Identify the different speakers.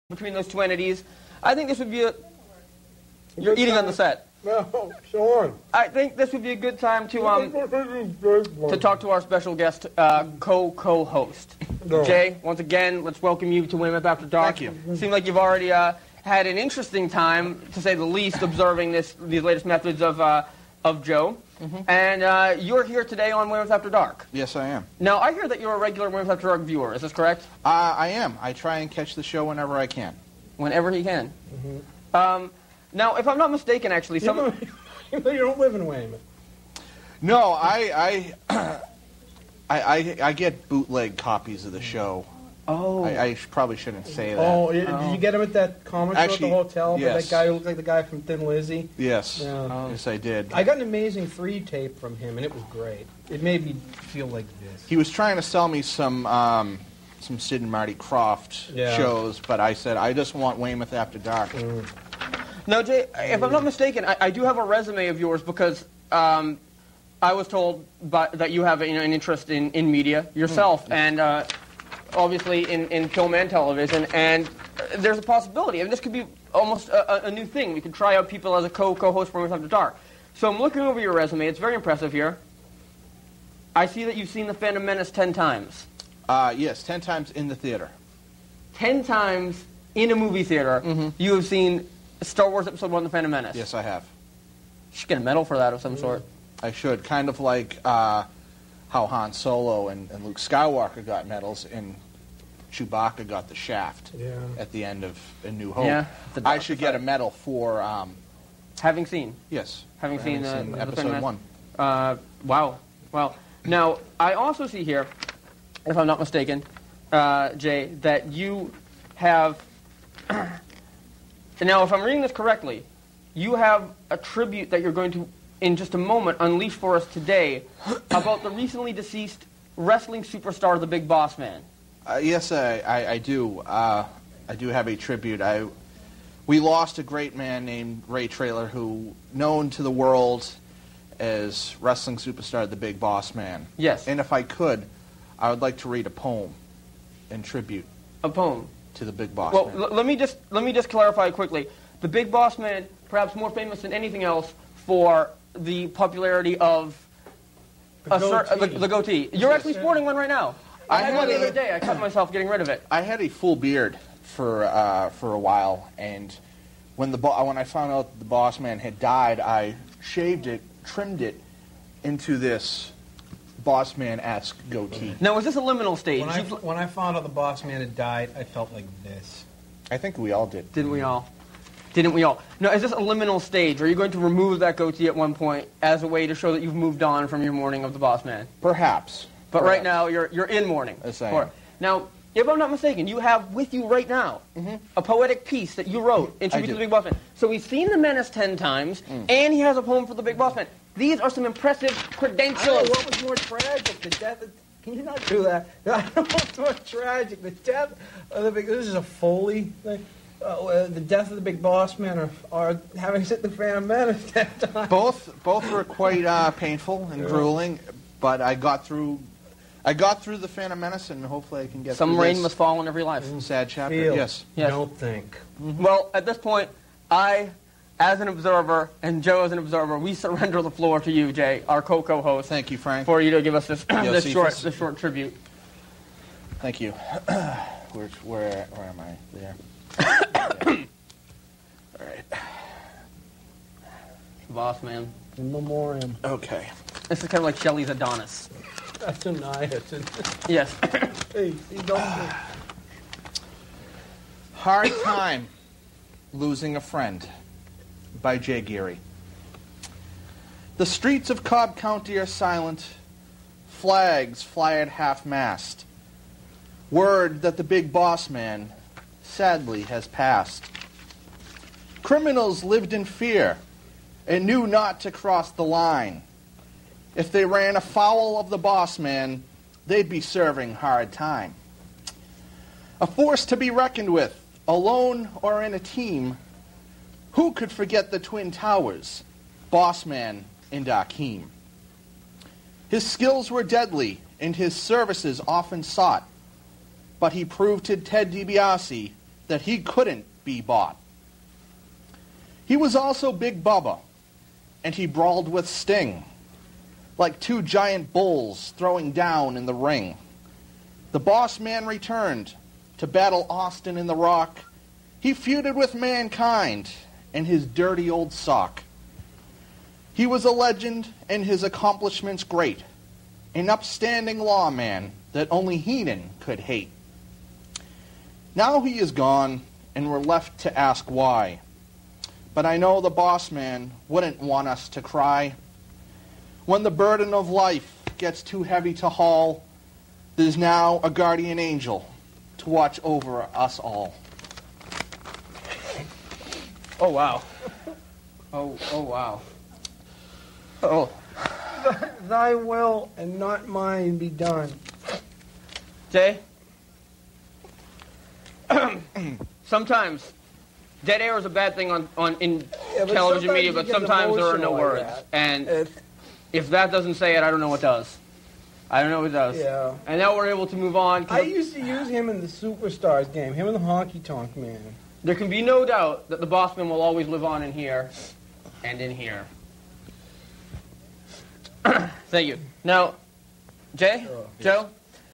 Speaker 1: between those two entities. I think this would be a... You're eating on the set.
Speaker 2: No, sure.
Speaker 1: I think this would be a good time to talk to our special guest, co-host.
Speaker 2: No.
Speaker 1: Jay, once again, let's welcome you to Weymouth After Dark.
Speaker 3: Thank you.
Speaker 1: Seems like you've already had an interesting time, to say the least, observing these latest methods of Joe. Mm-hmm. And you're here today on Weymouth After Dark.
Speaker 3: Yes, I am.
Speaker 1: Now, I hear that you're a regular Weymouth After Dark viewer. Is this correct?
Speaker 3: I am. I try and catch the show whenever I can.
Speaker 1: Whenever he can.
Speaker 2: Mm-hmm.
Speaker 1: Now, if I'm not mistaken, actually, some...
Speaker 2: You don't live in Weymouth.
Speaker 3: No, I get bootleg copies of the show.
Speaker 1: Oh.
Speaker 3: I probably shouldn't say that.
Speaker 2: Oh, did you get him at that comic show at the hotel?
Speaker 3: Yes.
Speaker 2: That guy who looked like the guy from Thin Lizzy?
Speaker 3: Yes.
Speaker 2: Yeah.
Speaker 3: Yes, I did.
Speaker 2: I got an Amazing 3 tape from him, and it was great. It made me feel like this.
Speaker 3: He was trying to sell me some Sid and Marty Krofft shows, but I said, I just want Weymouth After Dark.
Speaker 1: Now, Jay, if I'm not mistaken, I do have a resume of yours because I was told that you have an interest in media yourself, and obviously in film and television, and there's a possibility. I mean, this could be almost a new thing. We could try out people as a co-host for Weymouth After Dark. So I'm looking over your resume. It's very impressive here. I see that you've seen The Phantom Menace 10 times.
Speaker 3: Yes, 10 times in the theater.
Speaker 1: 10 times in a movie theater, you have seen Star Wars Episode 1, The Phantom Menace.
Speaker 3: Yes, I have.
Speaker 1: You should get a medal for that of some sort.
Speaker 3: I should. Kind of like how Han Solo and Luke Skywalker got medals and Chewbacca got the shaft at the end of A New Hope.
Speaker 1: Yeah,
Speaker 3: I should get a medal for...
Speaker 1: having seen?
Speaker 3: Yes.
Speaker 1: Having seen
Speaker 3: Episode 1.
Speaker 1: Wow. Now, I also see here, if I'm not mistaken, Jay, that you have... Now, if I'm reading this correctly, you have a tribute that you're going to, in just a moment, unleash for us today about the recently deceased wrestling superstar, the Big Boss Man.
Speaker 3: Yes, I do. I do have a tribute. We lost a great man named Ray Traylor, who known to the world as wrestling superstar, the Big Boss Man.
Speaker 1: Yes.
Speaker 3: And if I could, I would like to read a poem in tribute.
Speaker 1: A poem
Speaker 3: to the Big Boss Man.
Speaker 1: Well, let me just clarify quickly. The Big Boss Man, perhaps more famous than anything else for the popularity of the goatee. You're actually sporting one right now. I had one the other day. I cut myself getting rid of it.
Speaker 3: I had a full beard for a while, and when I found out the Boss Man had died, I shaved it, trimmed it into this Boss Man-esque goatee.
Speaker 1: Now, was this a liminal stage?
Speaker 2: When I found out the Boss Man had died, I felt like this.
Speaker 3: I think we all did.
Speaker 1: Didn't we all? Now, is this a liminal stage? Are you going to remove that goatee at one point as a way to show that you've moved on from your mourning of the Boss Man?
Speaker 3: Perhaps.
Speaker 1: But right now, you're in mourning.
Speaker 3: Yes, I am.
Speaker 1: Now, if I'm not mistaken, you have with you right now a poetic piece that you wrote in tribute to the Big Boss Man. So he's seen the Menace 10 times, and he has a poem for the Big Boss Man. These are some impressive credentials.
Speaker 2: I don't know what was more tragic, the death of... Can you not do that? I don't know what's more tragic, the death of the Big... This is a Foley thing. The death of the Big Boss Man or having seen the Phantom Menace 10 times.
Speaker 3: Both were quite painful and grueling, but I got through the Phantom Menace, and hopefully I can get
Speaker 1: some
Speaker 3: through
Speaker 1: rain
Speaker 3: this
Speaker 1: must fall in every life.
Speaker 3: sad chapter.
Speaker 2: Yes.
Speaker 1: Don't
Speaker 2: think.
Speaker 1: Well, at this point, I, as an observer, and Joe as an observer, we surrender the floor to you, Jay, our co-host.
Speaker 3: Thank you, Frank.
Speaker 1: For you to give us this short tribute.
Speaker 3: Thank you. Where am I? There. All right.
Speaker 1: Boss Man.
Speaker 2: In memoriam.
Speaker 3: Okay.
Speaker 1: This is kind of like Shelley's Adonis.
Speaker 2: That's a nice.
Speaker 1: Yes.
Speaker 2: Hey, you don't think.
Speaker 3: Hard Time Losing a Friend by Jay Geary. The streets of Cobb County are silent. Flags fly at half-mast. Word that the Big Boss Man sadly has passed. Criminals lived in fear and knew not to cross the line. If they ran afoul of the Boss Man, they'd be serving hard time. A force to be reckoned with, alone or in a team. Who could forget the Twin Towers, Boss Man and Akeem? His skills were deadly and his services often sought, but he proved to Ted DiBiase that he couldn't be bought. He was also Big Bubba, and he brawled with Sting, like two giant bulls throwing down in the ring. The Boss Man returned to battle Austin in the Rock. He feuded with Mankind and his dirty old sock. He was a legend and his accomplishments great, an upstanding lawman that only Heenan could hate. Now he is gone, and we're left to ask why. But I know the Boss Man wouldn't want us to cry. When the burden of life gets too heavy to haul, there's now a guardian angel to watch over us all.
Speaker 1: Oh, wow. Oh, wow. Oh.
Speaker 2: Thy will and not mine be done.
Speaker 1: Jay? Sometimes dead air is a bad thing in television media, but sometimes there are no words. And if that doesn't say it, I don't know what does. I don't know what does.
Speaker 2: Yeah.
Speaker 1: And now we're able to move on.
Speaker 2: I used to use him in the Superstars game, him and the Honky Tonk Man.
Speaker 1: There can be no doubt that the Bossman will always live on in here and in here. Thank you. Now, Jay, Joe,